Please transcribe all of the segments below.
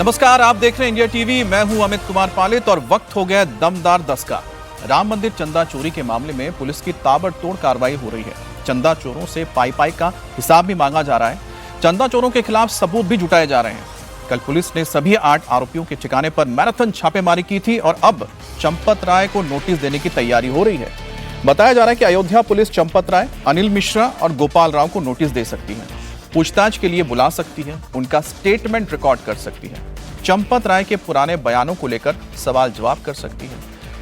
नमस्कार, आप देख रहे हैं इंडिया टीवी। मैं हूं अमित कुमार पालित और वक्त हो गया दमदार 10 का। राम मंदिर चंदा चोरी के मामले में पुलिस की ताबड़तोड़ कार्रवाई हो रही है। चंदा चोरों से पाई का हिसाब भी मांगा जा रहा है। चंदा चोरों के खिलाफ सबूत भी जुटाए जा रहे हैं। कल पुलिस ने सभी 8 आरोपियों के ठिकाने पर मैराथन छापेमारी की थी और अब चंपत राय को नोटिस देने की तैयारी हो रही है। बताया जा रहा है कि अयोध्या पुलिस चंपत राय, अनिल मिश्रा और गोपाल राव को नोटिस दे सकती है, पूछताछ के लिए बुला सकती है, उनका स्टेटमेंट रिकॉर्ड कर सकती है, चंपत राय के पुराने बयानों को लेकर सवाल जवाब कर सकती है।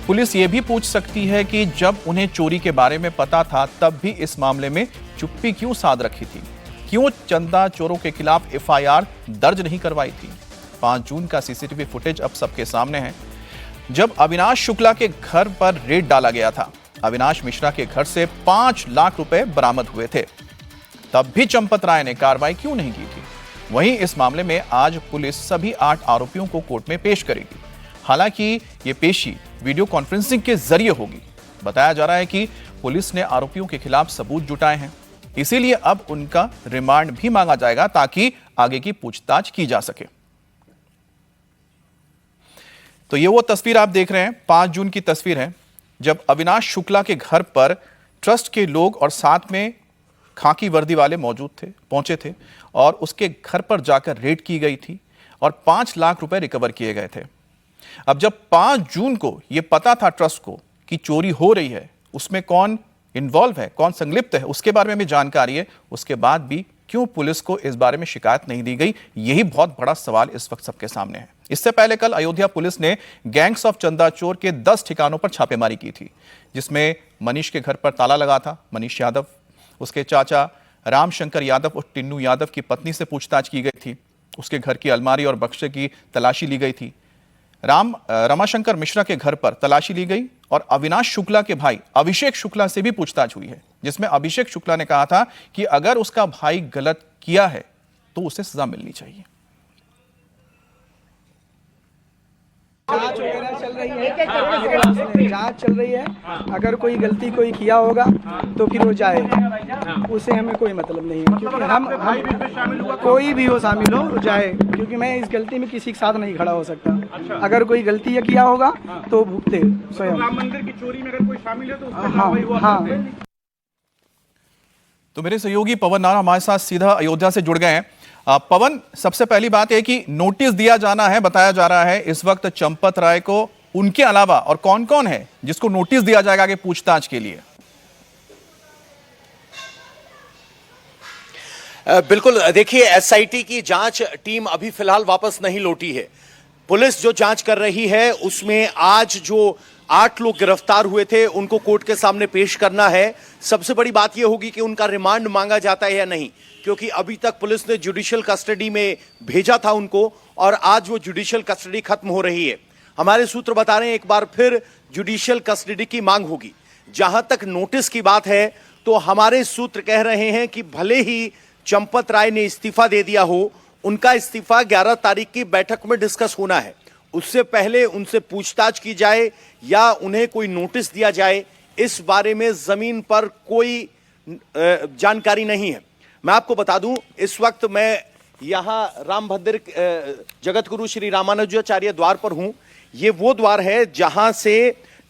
पुलिस ये भी पूछ सकती है कि जब उन्हें चोरी के बारे में पता था तब भी इस मामले में चुप्पी क्यों साध रखी थी, क्यों चंदा चोरों के खिलाफ एफआईआर दर्ज नहीं करवाई थी। 5 जून का सीसीटीवी फुटेज अब सबके सामने है, जब अविनाश शुक्ला के घर पर रेड डाला गया था। अविनाश मिश्रा के घर से 5 लाख रुपए बरामद हुए थे, तब भी चंपत राय ने कार्रवाई क्यों नहीं की थी। वहीं इस मामले में आज पुलिस सभी 8 आरोपियों को कोर्ट में पेश करेगी। हालांकि ये पेशी वीडियो कॉन्फ्रेंसिंग के जरिए होगी। बताया जा रहा है कि पुलिस ने आरोपियों के खिलाफ सबूत जुटाए हैं, इसीलिए अब उनका रिमांड भी मांगा जाएगा ताकि आगे की पूछताछ की जा सके। तो ये वो तस्वीर आप देख रहे हैं, 5 जून की तस्वीर है, जब अविनाश शुक्ला के घर पर ट्रस्ट के लोग और साथ में खाकी वर्दी वाले पहुंचे थे और उसके घर पर जाकर रेड की गई थी और 5 लाख रुपए रिकवर किए गए थे। अब जब 5 जून को यह पता था ट्रस्ट को कि चोरी हो रही है, उसमें कौन इन्वॉल्व है, कौन संलिप्त है, उसके बारे में भी जानकारी है, उसके बाद भी क्यों पुलिस को इस बारे में शिकायत नहीं दी गई, यही बहुत बड़ा सवाल इस वक्त सबके सामने है। इससे पहले कल अयोध्या पुलिस ने गैंग्स ऑफ चंदा चोर के 10 ठिकानों पर छापेमारी की थी, जिसमें मनीष के घर पर ताला लगा था। मनीष यादव, उसके चाचा रामशंकर यादव और टिन्नू यादव की पत्नी से पूछताछ की गई थी। उसके घर की अलमारी और बक्से की तलाशी ली गई थी। रमाशंकर मिश्रा के घर पर तलाशी ली गई और अविनाश शुक्ला के भाई अभिषेक शुक्ला से भी पूछताछ हुई है, जिसमें अभिषेक शुक्ला ने कहा था कि अगर उसका भाई गलत किया है तो उसे सजा मिलनी चाहिए। जांच वगैरह चल रही है, जांच चल रही है। अगर कोई गलती कोई किया होगा तो फिर वो जाए, उससे हमें कोई मतलब नहीं है, क्योंकि हम कोई भी हो शामिल हो जाए, क्योंकि मैं इस गलती में किसी के साथ नहीं खड़ा हो सकता। अगर कोई गलती किया होगा तो भुगते स्वयं। राम मंदिर की चोरी में अगर कोई शामिल है तो हाँ। तो मेरे सहयोगी पवन नारा हमारे साथ सीधा अयोध्या से जुड़ गए हैं। पवन, सबसे पहली बात है कि नोटिस दिया जाना है, बताया जा रहा है इस वक्त चंपत राय को, उनके अलावा और कौन कौन है जिसको नोटिस दिया जाएगा आगे पूछताछ के लिए? बिल्कुल, देखिए एसआईटी की जांच टीम अभी फिलहाल वापस नहीं लौटी है। पुलिस जो जांच कर रही है उसमें आज जो 8 लोग गिरफ्तार हुए थे उनको कोर्ट के सामने पेश करना है। सबसे बड़ी बात यह होगी कि उनका रिमांड मांगा जाता है या नहीं, क्योंकि अभी तक पुलिस ने जुडिशियल कस्टडी में भेजा था उनको और आज वो जुडिशियल कस्टडी खत्म हो रही है। हमारे सूत्र बता रहे हैं एक बार फिर जुडिशियल कस्टडी की मांग होगी। जहां तक नोटिस की बात है तो हमारे सूत्र कह रहे हैं कि भले ही चंपत राय ने इस्तीफा दे दिया हो, उनका इस्तीफा 11 तारीख की बैठक में डिस्कस होना है। उससे पहले उनसे पूछताछ की जाए या उन्हें कोई नोटिस दिया जाए, इस बारे में जमीन पर कोई जानकारी नहीं है। मैं आपको बता दूं, इस वक्त मैं यहां रामभद्र जगत गुरु श्री रामानुजाचार्य द्वार पर हूं। ये वो द्वार है जहां से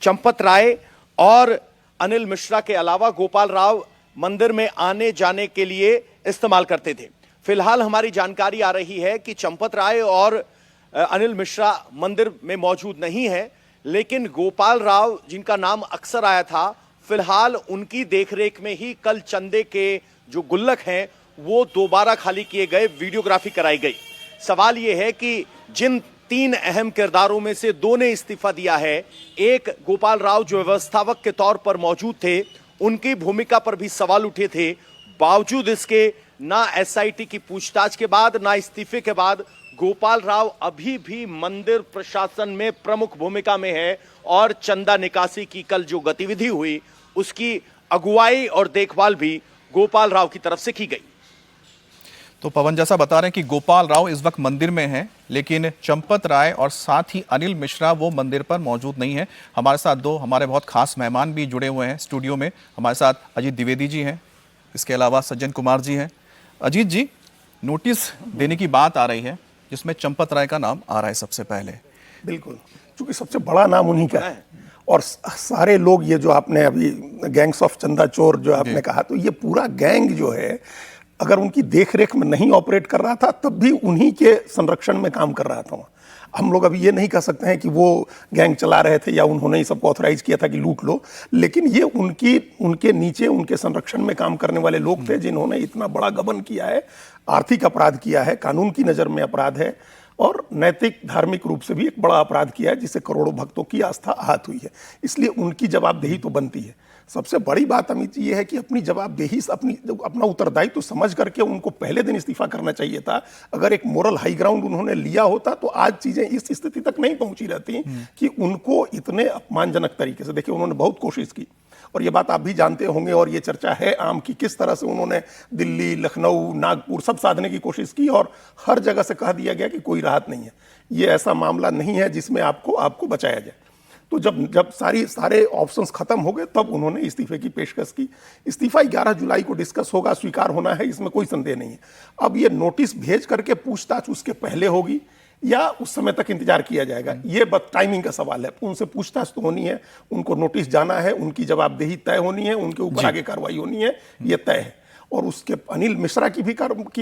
चंपत राय और अनिल मिश्रा के अलावा गोपाल राव मंदिर में आने जाने के लिए इस्तेमाल करते थे। फिलहाल हमारी जानकारी आ रही है कि चंपत राय और अनिल मिश्रा मंदिर में मौजूद नहीं है, लेकिन गोपाल राव जिनका नाम अक्सर आया था, फिलहाल उनकी देखरेख में ही कल चंदे के जो गुल्लक हैं वो दोबारा खाली किए गए, वीडियोग्राफी कराई गई। सवाल यह है कि जिन 3 अहम किरदारों में से 2 ने इस्तीफा दिया है, एक गोपाल राव जो व्यवस्थापक के तौर पर मौजूद थे, उनकी भूमिका पर भी सवाल उठे थे। बावजूद इसके ना एसआईटी की पूछताछ के बाद ना इस्तीफे के बाद गोपाल राव अभी भी मंदिर प्रशासन में प्रमुख भूमिका में है और चंदा निकासी की कल जो गतिविधि हुई उसकी अगुवाई और देखभाल भी गोपाल राव की तरफ से की गई। तो पवन, जैसा बता रहे हैं कि गोपाल राव इस वक्त मंदिर में हैं, लेकिन चंपत राय और साथ ही अनिल मिश्रा वो मंदिर पर मौजूद नहीं है। हमारे साथ 2 हमारे बहुत खास मेहमान भी जुड़े हुए हैं स्टूडियो में। हमारे साथ अजीत द्विवेदी जी हैं, इसके अलावा सज्जन कुमार जी हैं। अजीत जी, नोटिस देने की बात आ रही है, जिसमें चंपत राय का नाम आ रहा है सबसे पहले। बिल्कुल, क्योंकि सबसे बड़ा नाम उन्हीं का है और सारे लोग, ये जो आपने अभी गैंग्स ऑफ चंदा चोर जो आपने कहा, तो ये पूरा गैंग जो है अगर उनकी देखरेख में नहीं ऑपरेट कर रहा था तब भी उन्हीं के संरक्षण में काम कर रहा था। हम लोग अभी ये नहीं कह सकते हैं कि वो गैंग चला रहे थे या उन्होंने ही सबको ऑथराइज किया था कि लूट लो, लेकिन ये उनके नीचे उनके संरक्षण में काम करने वाले लोग थे जिन्होंने इतना बड़ा गबन किया है, आर्थिक अपराध किया है, कानून की नज़र में अपराध है और नैतिक धार्मिक रूप से भी एक बड़ा अपराध किया है जिससे करोड़ों भक्तों की आस्था आहत हुई है। इसलिए उनकी जवाबदेही तो बनती है। सबसे बड़ी बात अमित जी ये है कि अपनी जवाबदेही, अपना उत्तरदायित्व तो समझ करके उनको पहले दिन इस्तीफा करना चाहिए था। अगर एक मोरल हाई ग्राउंड उन्होंने लिया होता तो आज चीजें इस स्थिति तक नहीं पहुंची रहती कि उनको इतने अपमानजनक तरीके से, देखिए उन्होंने बहुत कोशिश की और ये बात आप भी जानते होंगे और ये चर्चा है आम की, किस तरह से उन्होंने दिल्ली, लखनऊ, नागपुर सब साधने की कोशिश की और हर जगह से कह दिया गया कि कोई राहत नहीं है, ये ऐसा मामला नहीं है जिसमें आपको बचाया जाए। तो जब सारे ऑप्शंस खत्म हो गए तब उन्होंने इस्तीफे की पेशकश की। इस्तीफा 11 जुलाई को डिस्कस होगा, स्वीकार होना है, इसमें कोई संदेह नहीं है। अब ये नोटिस भेज करके पूछताछ उसके पहले होगी या उस समय तक इंतजार किया जाएगा, ये बस टाइमिंग का सवाल है। उनसे पूछताछ तो होनी है, उनको नोटिस जाना है, उनकी जवाबदेही तय होनी है, उनके ऊपर आगे कार्रवाई होनी है, ये तय है। और उसके अनिल मिश्रा की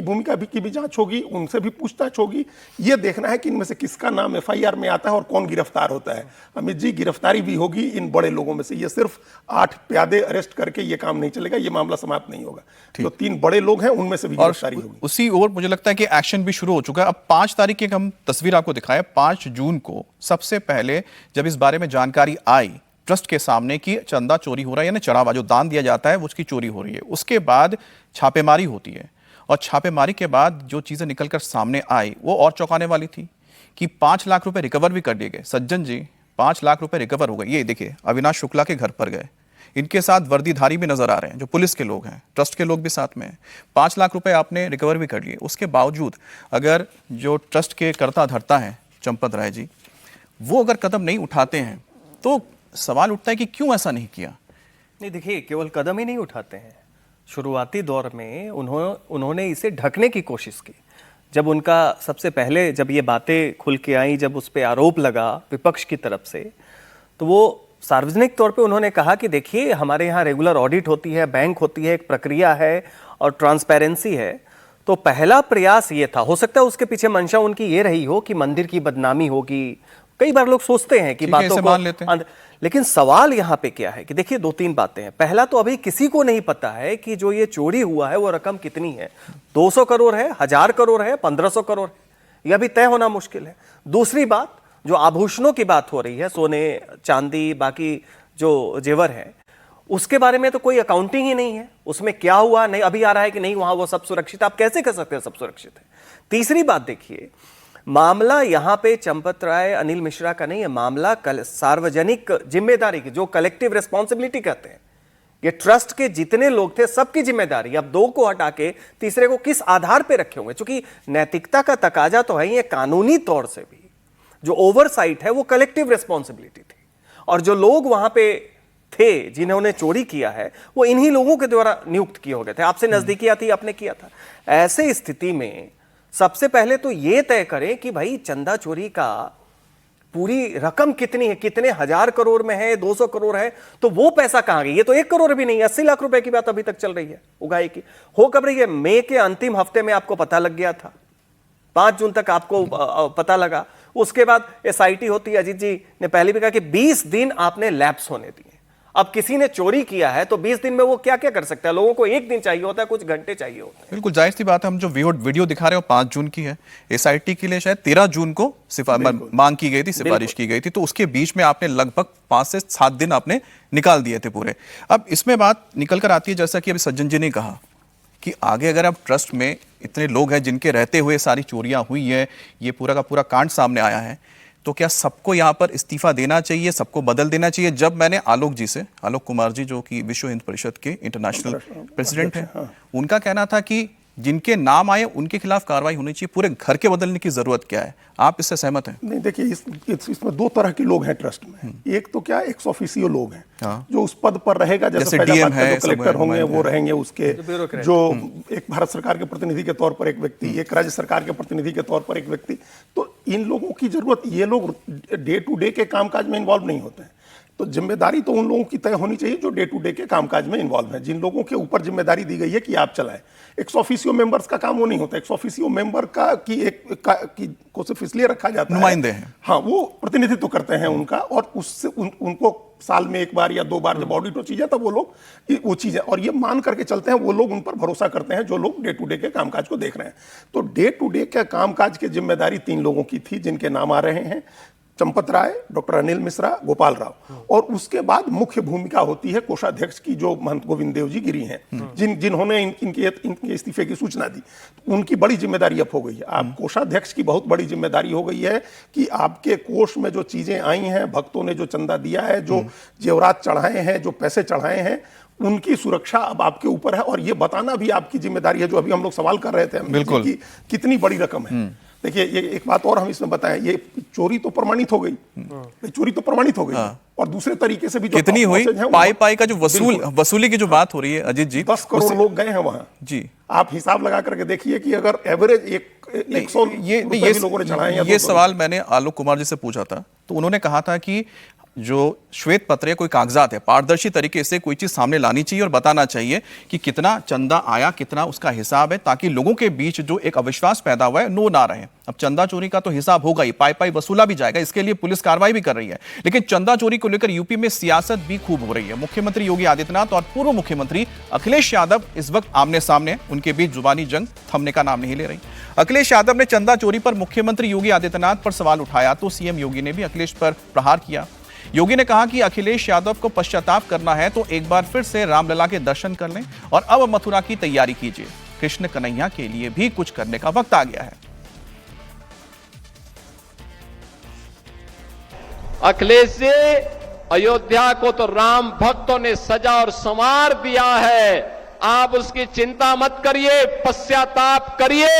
भूमिका की भी जांच होगी, उनसे भी पूछताछ होगी। ये देखना है कि इनमें से किसका नाम एफआईआर में आता है और कौन गिरफ्तार होता है। अमित जी, गिरफ्तारी भी होगी इन बड़े लोगों में से। ये सिर्फ 8 प्यादे अरेस्ट करके ये काम नहीं चलेगा, ये मामला समाप्त नहीं होगा। जो 3 बड़े लोग हैं उनमें से भी गिरफ्तारी होगी। उसी ओर मुझे लगता है कि एक्शन भी शुरू हो चुका है। अब 5 तारीख की हम तस्वीर आपको दिखाएं। 5 जून को सबसे पहले जब इस बारे में जानकारी आई ट्रस्ट के सामने कि चंदा चोरी हो रहा है, यानी चढ़ावा जो दान दिया जाता है वो उसकी चोरी हो रही है, उसके बाद छापेमारी होती है और छापेमारी के बाद जो चीजें निकलकर सामने आई वो और चौंकाने वाली थी कि 5 लाख रुपए रिकवर भी कर लिए गए। सज्जन जी, 5 लाख रुपए रिकवर हो गए। ये देखिए, अविनाश शुक्ला के घर पर गए, इनके साथ वर्दीधारी भी नजर आ रहे हैं, जो पुलिस के लोग हैं, ट्रस्ट के लोग भी साथ में हैं। 5 लाख रुपए आपने रिकवर भी कर लिए। उसके बावजूद अगर जो ट्रस्ट के कर्ता धर्ता हैं चंपत राय जी, वो अगर कदम नहीं उठाते हैं तो सवाल उठता है कि क्यों ऐसा नहीं किया। नहीं, देखिए, केवल कदम ही नहीं उठाते हैं। शुरुआती दौर में उन्होंने इसे ढकने की कोशिश की। जब उनका सबसे पहले जब ये बातें खुल के आई, जब उस पर आरोप लगा विपक्ष की तरफ से, तो वो सार्वजनिक तौर पे उन्होंने कहा कि देखिए, हमारे यहाँ रेगुलर ऑडिट होती है, बैंक होती है, एक प्रक्रिया है और ट्रांसपेरेंसी है। तो पहला प्रयास ये था। हो सकता है उसके पीछे मंशा उनकी ये रही हो कि मंदिर की बदनामी होगी। कई बार लोग सोचते हैं कि बातों को मान लेते हैं, लेकिन सवाल यहाँ पे क्या है कि देखिए, 2-3 बातें हैं। पहला तो अभी किसी को नहीं पता है कि जो ये चोरी हुआ है वो रकम कितनी है। 200 करोड़ है, 1000 करोड़ है, 1500 करोड़ है, यह भी तय होना मुश्किल है। दूसरी बात, जो आभूषणों की बात हो रही है, सोने चांदी बाकी जो जेवर है, उसके बारे में तो कोई अकाउंटिंग ही नहीं है। उसमें क्या हुआ, नहीं अभी आ रहा है कि नहीं वहां वो सब सुरक्षित। आप कैसे कह सकते हैं सब सुरक्षित है? तीसरी बात देखिए, मामला यहां पे चंपत राय, अनिल मिश्रा का नहीं है, मामला सार्वजनिक जिम्मेदारी की, जो कलेक्टिव रिस्पॉन्सिबिलिटी कहते हैं। ये ट्रस्ट के जितने लोग थे सबकी जिम्मेदारी। अब 2 को हटा के तीसरे को किस आधार पे रखे होंगे? क्योंकि नैतिकता का तकाजा तो है ही, कानूनी तौर से भी जो ओवरसाइट है वो कलेक्टिव रिस्पॉन्सिबिलिटी थी। और जो लोग वहां पे थे जिन्होंने चोरी किया है वो इन्हीं लोगों के द्वारा नियुक्त किए हो गए थे। आपसे नजदीकी थी, आपने किया था। ऐसे स्थिति में सबसे पहले तो ये तय करें कि भाई चंदा चोरी का पूरी रकम कितनी है, कितने 1000 करोड़ में है, 200 करोड़ है, तो वो पैसा कहां गया? ये तो 1 करोड़ भी नहीं है। 80 लाख रुपए की बात अभी तक चल रही है उगाही की। हो कब रही है? मई के अंतिम हफ्ते में आपको पता लग गया था, 5 जून तक आपको पता लगा। उसके बाद एसआईटी होती है। अजीत जी ने पहले भी कहा कि 20 दिन आपने लैप्स होने दिए। अब किसी ने चोरी किया है तो 20 दिन में वो क्या क्या कर सकता है? लोगों को 1 दिन चाहिए होता है, कुछ घंटे चाहिए होते हैं। बिल्कुल जायज सी बात है। हम जो वीडियो दिखा रहे हो 5 जून की है, एसआईटी के लिए शायद 13 जून को मांग की गई थी, सिफारिश की गई थी। तो उसके बीच में आपने लगभग 5 से 7 दिन आपने निकाल दिए थे पूरे। अब इसमें बात निकल कर आती है, जैसा कि अभी सज्जन जी ने कहा कि आगे अगर आप ट्रस्ट में इतने लोग हैं जिनके रहते हुए सारी चोरियां हुई है, ये पूरा का पूरा कांड सामने आया है, तो क्या सबको यहाँ पर इस्तीफा देना चाहिए, सबको बदल देना चाहिए? जब मैंने आलोक कुमार जी जो कि विश्व हिंदू परिषद के इंटरनेशनल प्रेसिडेंट हैं, उनका कहना था कि जिनके नाम आए उनके खिलाफ कार्रवाई होनी चाहिए, पूरे घर के बदलने की जरूरत क्या है? आप इससे सहमत हैं? नहीं, देखिए इसमें दो तरह के लोग हैं ट्रस्ट में। एक तो क्या एक्स ऑफिसियो लोग हैं, जो उस पद पर रहेगा, जैसे डीएम है, जो कलेक्टर होंगे वो रहेंगे, उसके जो एक भारत सरकार के प्रतिनिधि के तौर पर एक व्यक्ति, एक राज्य सरकार के प्रतिनिधि के तौर पर एक व्यक्ति। तो इन लोगों की जरूरत, ये लोग डे टू डे के कामकाज में इन्वॉल्व नहीं होते हैं, तो जिम्मेदारी तो उन लोगों की तय होनी चाहिए जो डे टू डे के कामकाज में इन्वॉल्व हैं, जिन लोगों के ऊपर जिम्मेदारी दी गई है कि आप चलाएं। एक्स ऑफिसियो मेंबर्स का काम वो नहीं होता। एक्स ऑफिसियो मेंबर को सिर्फ इसलिए रखा जाता है, नुमाइंदे हैं। हाँ, वो प्रतिनिधित्व करते हैं उनका, और उससे उनको साल में एक बार या 2 बार जब ऑडिट हो चीजें, तब वो लोग वो चीजें और ये मान करके चलते हैं, वो लोग उन पर भरोसा करते हैं जो लोग डे टू डे के कामकाज को देख रहे हैं। तो डे टू डे के कामकाज की जिम्मेदारी 3 लोगों की थी, जिनके नाम आ रहे हैं, चंपत राय, डॉक्टर अनिल मिश्रा, गोपाल राव, और उसके बाद मुख्य भूमिका होती है कोषाध्यक्ष की, जो महंत गोविंद देव जी गिरी हैं, जिन्होंने इनके इस्तीफे की सूचना दी। उनकी बड़ी जिम्मेदारी अब हो गई है। आप कोषाध्यक्ष की बहुत बड़ी जिम्मेदारी हो गई है कि आपके कोष में जो चीजें आई हैं, भक्तों ने जो चंदा दिया है, जो जेवरात चढ़ाए हैं, जो पैसे चढ़ाए हैं, उनकी सुरक्षा अब आपके ऊपर है, और ये बताना भी आपकी जिम्मेदारी है, जो अभी हम लोग सवाल कर रहे थे बिल्कुल कि कितनी बड़ी रकम है। देखिए, ये एक बात और हम इसमें बताएं, ये चोरी तो प्रमाणित हो गई, चोरी तो प्रमाणित हो गई, और दूसरे तरीके से भी जो कितनी हुई, पाई का जो वसूली की जो बात हो रही है अजीत जी, 10 करोड़ लोग गए हैं वहां जी। आप हिसाब लगा करके देखिए कि अगर एवरेज 100 रुपए भी लोगों ने चढ़ाए हैं। ये सवाल मैंने आलोक कुमार जी से पूछा था, तो उन्होंने कहा था कि जो श्वेत पत्र या कोई कागजात है, पारदर्शी तरीके से कोई चीज सामने लानी चाहिए और बताना चाहिए कि कितना चंदा आया, कितना उसका हिसाब है, ताकि लोगों के बीच जो एक अविश्वास पैदा हुआ है नो ना रहे। अब चंदा चोरी का तो हिसाब होगा ही, पाई वसूला भी जाएगा, इसके लिए पुलिस कार्रवाई भी कर रही है, लेकिन चंदा चोरी को लेकर यूपी में सियासत भी खूब हो रही है। मुख्यमंत्री योगी आदित्यनाथ और पूर्व मुख्यमंत्री अखिलेश यादव इस वक्त आमने सामने, उनके बीच जुबानी जंग थमने का नाम नहीं ले रही। अखिलेश यादव ने चंदा चोरी पर मुख्यमंत्री योगी आदित्यनाथ पर सवाल उठाया, तो सीएम योगी ने भी अखिलेश पर प्रहार किया। योगी ने कहा कि अखिलेश यादव को पश्चाताप करना है तो एक बार फिर से रामलला के दर्शन कर लें और अब मथुरा की तैयारी कीजिए। कृष्ण कन्हैया के लिए भी कुछ करने का वक्त आ गया है। अखिलेश जी, अयोध्या को तो राम भक्तों ने सजा और संवार दिया है, आप उसकी चिंता मत करिए, पश्चाताप करिए,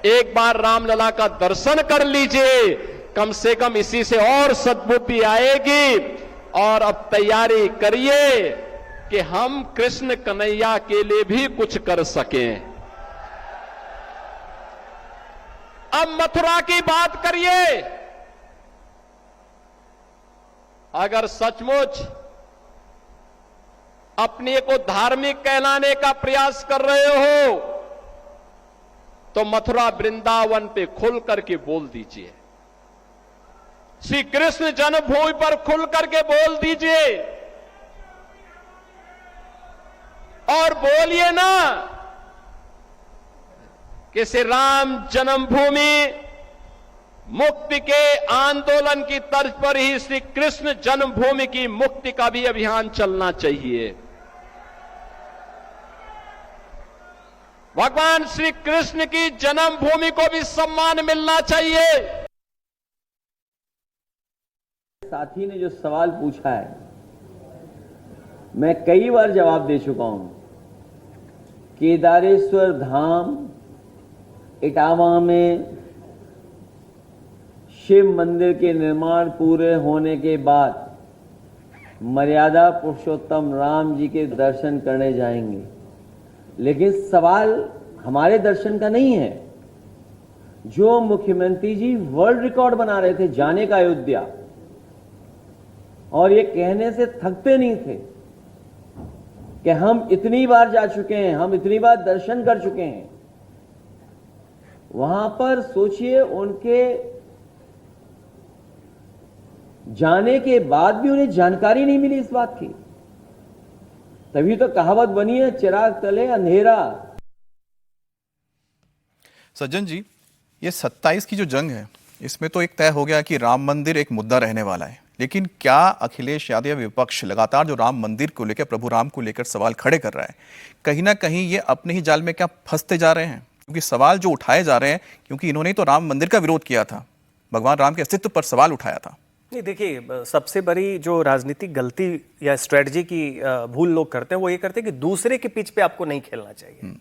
एक बार रामलला का दर्शन कर लीजिए, कम से कम इसी से और सद्बुद्धि आएगी। और अब तैयारी करिए कि हम कृष्ण कन्हैया के लिए भी कुछ कर सकें। अब मथुरा की बात करिए। अगर सचमुच अपने को धार्मिक कहलाने का प्रयास कर रहे हो तो मथुरा वृंदावन पे खुल करके बोल दीजिए, श्री कृष्ण जन्मभूमि पर खुल करके बोल दीजिए, और बोलिए ना कि श्री राम जन्मभूमि मुक्ति के आंदोलन की तर्ज पर ही श्री कृष्ण जन्मभूमि की मुक्ति का भी अभियान चलना चाहिए। भगवान श्री कृष्ण की जन्मभूमि को भी सम्मान मिलना चाहिए। साथी ने जो सवाल पूछा है, मैं कई बार जवाब दे चुका हूं। केदारेश्वर धाम इटावा में शिव मंदिर के निर्माण पूरे होने के बाद मर्यादा पुरुषोत्तम राम जी के दर्शन करने जाएंगे, लेकिन सवाल हमारे दर्शन का नहीं है। जो मुख्यमंत्री जी वर्ल्ड रिकॉर्ड बना रहे थे जाने का अयोध्या, और ये कहने से थकते नहीं थे कि हम इतनी बार जा चुके हैं, हम इतनी बार दर्शन कर चुके हैं। वहां पर सोचिए, उनके जाने के बाद भी उन्हें जानकारी नहीं मिली इस बात की। तभी तो कहावत बनी है, चिराग तले अंधेरा। सज्जन जी, ये 27 की जो जंग है, इसमें तो एक तय हो गया कि राम मंदिर एक मुद्दा रहने वाला है, लेकिन क्या अखिलेश यादव विपक्ष लगातार जो राम मंदिर को लेकर, प्रभु राम को लेकर सवाल खड़े कर रहा है, कहीं ना कहीं ये अपने ही जाल में क्या फंसते जा रहे हैं? क्योंकि सवाल जो उठाए जा रहे हैं, क्योंकि इन्होंने तो राम मंदिर का विरोध किया था, भगवान राम के अस्तित्व पर सवाल उठाया था। नहीं, देखिए, सबसे बड़ी जो राजनीतिक गलती या स्ट्रेटजी की भूल लोग करते हैं, वो ये करते हैं कि दूसरे के पिच पे आपको नहीं खेलना चाहिए।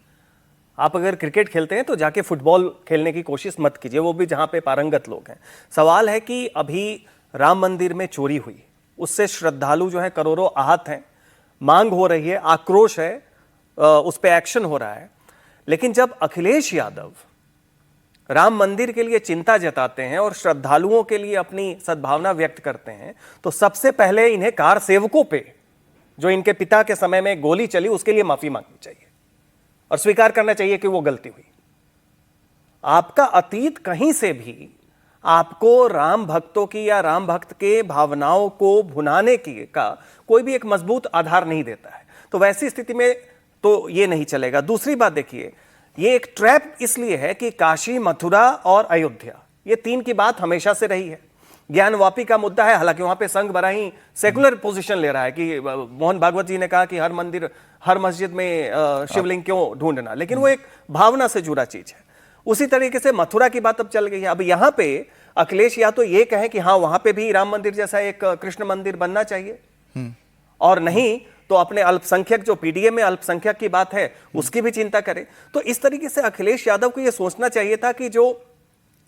आप अगर क्रिकेट खेलते हैं तो जाके फुटबॉल खेलने की कोशिश मत कीजिए, वो भी जहां पे पारंगत लोग हैं। सवाल है कि अभी राम मंदिर में चोरी हुई, उससे श्रद्धालु जो है करोड़ों आहत हैं, मांग हो रही है, आक्रोश है, उस पर एक्शन हो रहा है। लेकिन जब अखिलेश यादव राम मंदिर के लिए चिंता जताते हैं और श्रद्धालुओं के लिए अपनी सद्भावना व्यक्त करते हैं, तो सबसे पहले इन्हें कार सेवकों पे जो इनके पिता के समय में गोली चली उसके लिए माफी मांगनी चाहिए और स्वीकार करना चाहिए कि वो गलती हुई। आपका अतीत कहीं से भी आपको राम भक्तों की या राम भक्त के भावनाओं को भुनाने की का कोई भी एक मजबूत आधार नहीं देता है। तो वैसी स्थिति में तो ये नहीं चलेगा। दूसरी बात देखिए, ये एक ट्रैप इसलिए है कि काशी, मथुरा और अयोध्या, ये तीन की बात हमेशा से रही है। ज्ञानवापी का मुद्दा है, हालांकि वहां पे संघ बड़ा ही सेकुलर पोजीशन ले रहा है कि मोहन भागवत जी ने कहा कि हर मंदिर, हर मस्जिद में शिवलिंग क्यों ढूंढना, लेकिन वो एक भावना से जुड़ा चीज है। उसी तरीके से मथुरा की बात अब चल गई है। अब यहां पे अखिलेश या तो ये कहें कि हाँ वहां पे भी राम मंदिर जैसा एक कृष्ण मंदिर बनना चाहिए, और नहीं तो अपने अल्पसंख्यक, जो पीडीए में अल्पसंख्यक की बात है, उसकी भी चिंता करें। तो इस तरीके से अखिलेश यादव को यह सोचना चाहिए था कि जो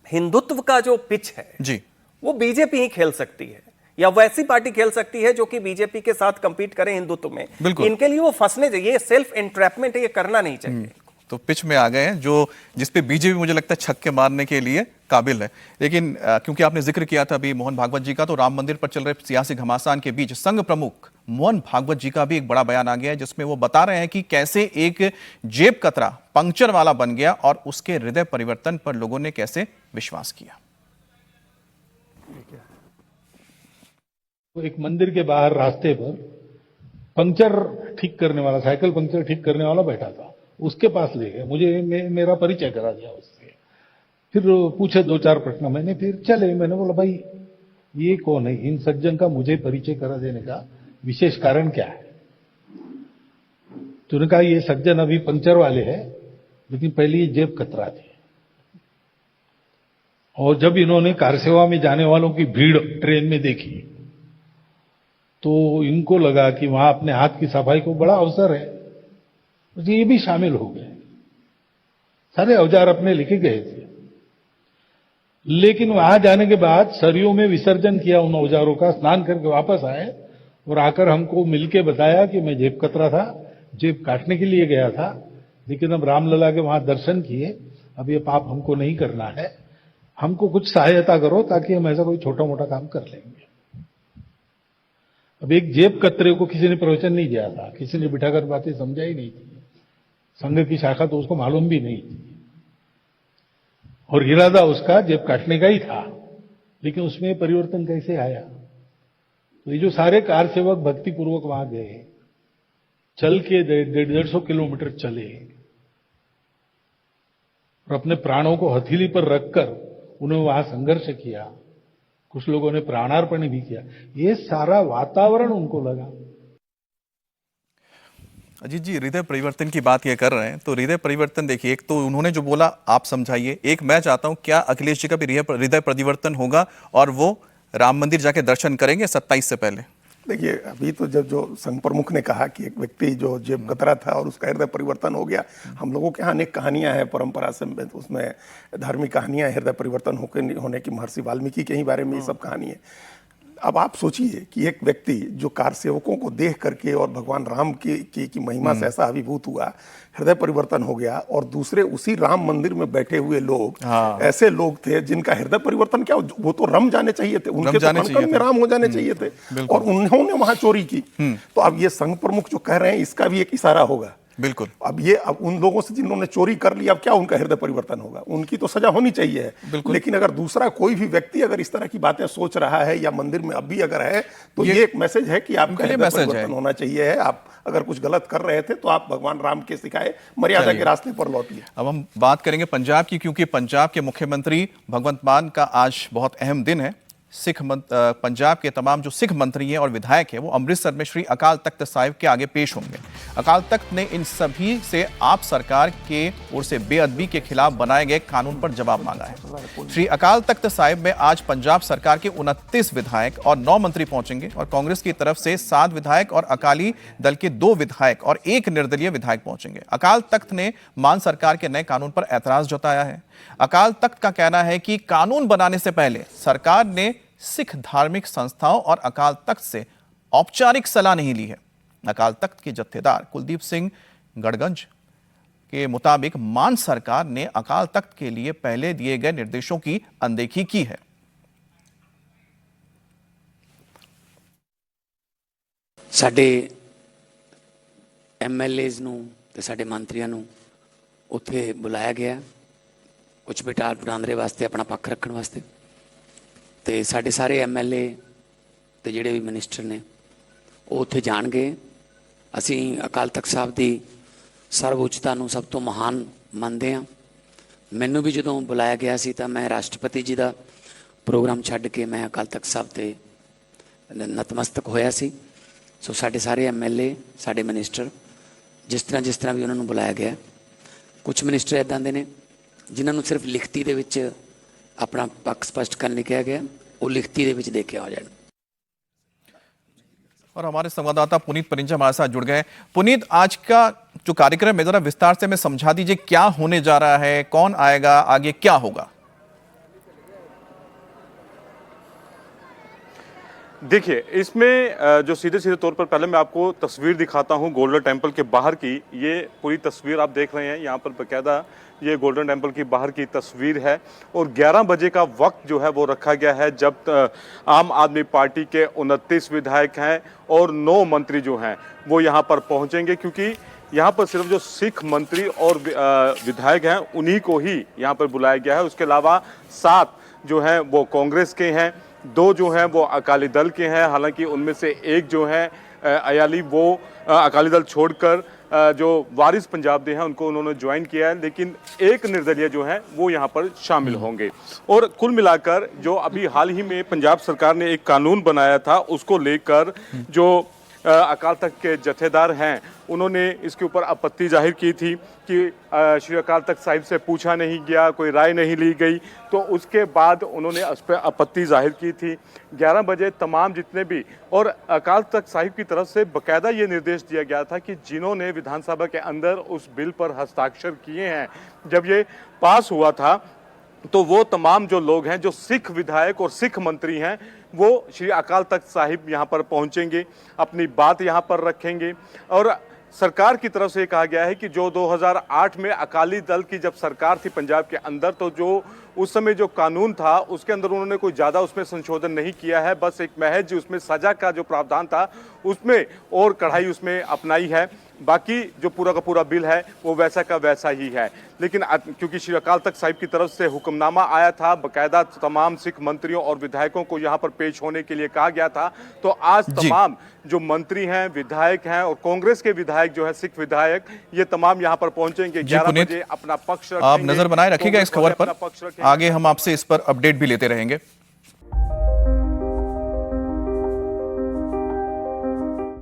हिंदुत्व का जो पिच है जी, वो बीजेपी ही खेल सकती है, या वैसी पार्टी खेल सकती है जो कि बीजेपी के साथ कंपीट करे हिंदुत्व में। इनके लिए वो फंसने चाहिए, सेल्फ एंट्रैपमेंट ये करना नहीं चाहिए। तो पिच में आ गए हैं जो जिसपे बीजेपी मुझे लगता है छक्के मारने के लिए काबिल है। लेकिन क्योंकि आपने जिक्र किया था अभी मोहन भागवत जी का, तो राम मंदिर पर चल रहे सियासी घमासान के बीच संघ प्रमुख मोहन भागवत जी का भी एक बड़ा बयान आ गया है, जिसमें वो बता रहे हैं कि कैसे एक जेब कतरा पंक्चर वाला बन गया और उसके हृदय परिवर्तन पर लोगों ने कैसे विश्वास किया। तो एक मंदिर के बाहर रास्ते पर पंक्चर ठीक करने वाला, साइकिल पंक्चर ठीक करने वाला बैठा था, उसके पास ले गए, मुझे मेरा परिचय करा दिया उससे। फिर पूछे 2-4 प्रश्न, मैंने फिर चले, मैंने बोला भाई ये कौन है, इन सज्जन का मुझे परिचय करा देने का विशेष कारण क्या है। तो उन्होंने कहा ये सज्जन अभी पंक्चर वाले हैं, लेकिन पहले ये जेब कतरा थे, और जब इन्होंने कार सेवा में जाने वालों की भीड़ ट्रेन में देखी तो इनको लगा कि वहां अपने हाथ की सफाई को बड़ा अवसर है, तो ये भी शामिल हो गए। सारे औजार अपने लेके गए थे, लेकिन वहां जाने के बाद सरयू में विसर्जन किया उन औजारों का, स्नान करके वापस आए और आकर हमको मिलके बताया कि मैं जेब कतरा था, जेब काटने के लिए गया था, लेकिन अब रामलला के वहां दर्शन किए, अब ये पाप हमको नहीं करना है, हमको कुछ सहायता करो ताकि हम ऐसा कोई छोटा मोटा काम कर लेंगे। अब एक जेब कतरे को किसी ने प्रवचन नहीं दिया था, किसी ने बिठाकर बातें समझाई नहीं थी, संघ की शाखा तो उसको मालूम भी नहीं थी, और इरादा उसका जेब काटने का ही था, लेकिन उसमें परिवर्तन कैसे आया। तो ये जो सारे कार सेवक भक्ति पूर्वक वहां गए, चल के 150 किलोमीटर चले और अपने प्राणों को हथेली पर रखकर उन्होंने वहां संघर्ष किया, कुछ लोगों ने प्राणार्पण भी किया, ये सारा वातावरण उनको लगा। अजीत जी, हृदय परिवर्तन की बात ये कर रहे हैं, तो हृदय परिवर्तन देखिए, एक तो उन्होंने जो बोला आप समझाइए, एक मैं चाहता हूं क्या अखिलेश जी का भी हृदय परिवर्तन होगा और वो राम मंदिर जाके दर्शन करेंगे 27 से पहले? देखिए, अभी तो जब जो संघ प्रमुख ने कहा कि एक व्यक्ति जो जेब कतरा था और उसका हृदय परिवर्तन हो गया, हम लोगों के यहाँ अनेक कहानियां हैं परंपरा से, उसमें धार्मिक कहानियां, हृदय परिवर्तन होने की महर्षि वाल्मीकि के ही बारे में ये सब कहानी है। अब आप सोचिए कि एक व्यक्ति जो कार सेवकों को देख करके और भगवान राम की महिमा से ऐसा अभिभूत हुआ, हृदय परिवर्तन हो गया, और दूसरे उसी राम मंदिर में बैठे हुए लोग ऐसे लोग थे जिनका हृदय परिवर्तन क्या, वो तो रम जाने चाहिए थे, उनके तो कण में राम हो जाने चाहिए थे, और उन्होंने वहां चोरी की। तो अब ये संघ प्रमुख जो कह रहे हैं, इसका भी एक इशारा होगा। बिल्कुल। अब उन लोगों से जिन्होंने चोरी कर ली, अब क्या उनका हृदय परिवर्तन होगा? उनकी तो सजा होनी चाहिए है, लेकिन अगर दूसरा कोई भी व्यक्ति अगर इस तरह की बातें सोच रहा है या मंदिर में अब भी अगर है, तो ये एक मैसेज है कि आपका हृदय परिवर्तन होना चाहिए है। आप अगर कुछ गलत कर रहे थे तो आप भगवान राम के सिखाए मर्यादा के रास्ते पर लौटिए। अब हम बात करेंगे पंजाब की, क्योंकि पंजाब के मुख्यमंत्री भगवंत मान का आज बहुत अहम दिन है। पंजाब के तमाम जो सिख मंत्री हैं और विधायक हैं वो अमृतसर में श्री अकाल तख्त साहिब के आगे पेश होंगे। अकाल तख्त ने इन सभी से आप सरकार के ओर से बेअदबी के खिलाफ बनाए गए कानून पर जवाब मांगा है। श्री अकाल तख्त साहिब में आज पंजाब सरकार के 29 विधायक और 9 मंत्री पहुंचेंगे और कांग्रेस की तरफ से 7 विधायक और अकाली दल के 2 विधायक और 1 निर्दलीय विधायक पहुंचेंगे। अकाल तख्त ने मान सरकार के नए कानून पर ऐतराज जताया है। अकाल तख्त का कहना है कि कानून बनाने से पहले सरकार ने सिख धार्मिक संस्थाओं और अकाल तख्त से औपचारिक सलाह नहीं ली है। अकाल तख्त के जत्थेदार कुलदीप सिंह गढ़गंज के मुताबिक मान सरकार ने अकाल तख्त के लिए पहले दिए गए निर्देशों की अनदेखी की है। साडे MLAs नूं ते साडे मंत्रियों नूं उत्थे बुलाया गया कुछ बिटाल बुटांदरे वास्ते अपना पक्ष रखने वास्ते ते साडे सारे MLA ते जिहड़े भी मिनिस्टर ने वो उत्थे जाणगे। असीं अकाल तख्त साहब दी सर्वउच्चता नूं सब तो महान मनदे हां। मैनूं भी जदों बुलाया गया सी तां मैं राष्ट्रपति जी दा प्रोग्राम छड्ड के मैं अकाल तख्त साहब ते नतमस्तक होया सी। सो साडे सारे MLA साडे मिनिस्टर जिस तरह भी उन्होंने बुलाया गया। कुछ मिनिस्टर इदां दे ने जिन्हां नूं सिर्फ लिखती दे विच अपना पक्ष स्पष्ट करने कहा गया, वो लिखती दे विच देखे आ जाए। और हमारे संवाददाता पुनीत परिंजा हमारे साथ जुड़ गए। पुनीत, आज का जो कार्यक्रम है जरा विस्तार से हमें समझा दीजिए, क्या होने जा रहा है, कौन आएगा, आगे क्या होगा? देखिए, इसमें जो सीधे तौर पर पहले मैं आपको तस्वीर दिखाता हूं गोल्डन टेम्पल के बाहर की। ये पूरी तस्वीर आप देख रहे हैं, यहाँ पर बकायदा ये गोल्डन टेम्पल की बाहर की तस्वीर है और 11 बजे का वक्त जो है वो रखा गया है जब आम आदमी पार्टी के 29 विधायक हैं और 9 मंत्री जो हैं वो यहाँ पर पहुँचेंगे, क्योंकि यहाँ पर सिर्फ जो सिख मंत्री और विधायक हैं उन्हीं को ही यहाँ पर बुलाया गया है। उसके अलावा 7 जो हैं वो कांग्रेस के हैं, 2 जो हैं वो अकाली दल के हैं। हालांकि उनमें से एक जो है अयाली वो अकाली दल छोड़कर जो वारिस पंजाब दे हैं उनको उन्होंने ज्वाइन किया है, लेकिन एक निर्दलीय जो है वो यहाँ पर शामिल होंगे। और कुल मिलाकर जो अभी हाल ही में पंजाब सरकार ने एक कानून बनाया था उसको लेकर जो अकाल तख्त के जत्थेदार हैं उन्होंने इसके ऊपर आपत्ति जाहिर की थी कि श्री अकाल तख्त साहिब से पूछा नहीं गया, कोई राय नहीं ली गई, तो उसके बाद उन्होंने उस पर आपत्ति जाहिर की थी। 11 बजे तमाम जितने भी, और अकाल तख्त साहिब की तरफ से बाकायदा ये निर्देश दिया गया था कि जिन्होंने विधानसभा के अंदर उस बिल पर हस्ताक्षर किए हैं जब ये पास हुआ था, तो वो तमाम जो लोग हैं जो सिख विधायक और सिख मंत्री हैं वो श्री अकाल तख्त साहिब यहाँ पर पहुँचेंगे, अपनी बात यहाँ पर रखेंगे। और सरकार की तरफ से कहा गया है कि जो 2008 में अकाली दल की जब सरकार थी पंजाब के अंदर, तो जो उस समय जो कानून था उसके अंदर उन्होंने कोई ज़्यादा उसमें संशोधन नहीं किया है, बस एक महज उसमें सजा का जो प्रावधान था उसमें और कढ़ाई उसमें अपनाई है। बाकी जो पूरा का पूरा बिल है वो वैसा का वैसा ही है। लेकिन क्योंकि श्री अकाल तख्त साहिब की तरफ से हुक्मनामा आया था, बाकायदा तमाम सिख मंत्रियों और विधायकों को यहाँ पर पेश होने के लिए कहा गया था, तो आज तमाम जो मंत्री हैं, विधायक हैं और कांग्रेस के विधायक जो है सिख विधायक, ये तमाम यहाँ पर पहुंचेंगे। 11 बजे अपना पक्ष रखेंगे। आप नजर बनाए रखिएगा इस खबर पर, आगे हम आपसे इस पर अपडेट भी लेते रहेंगे।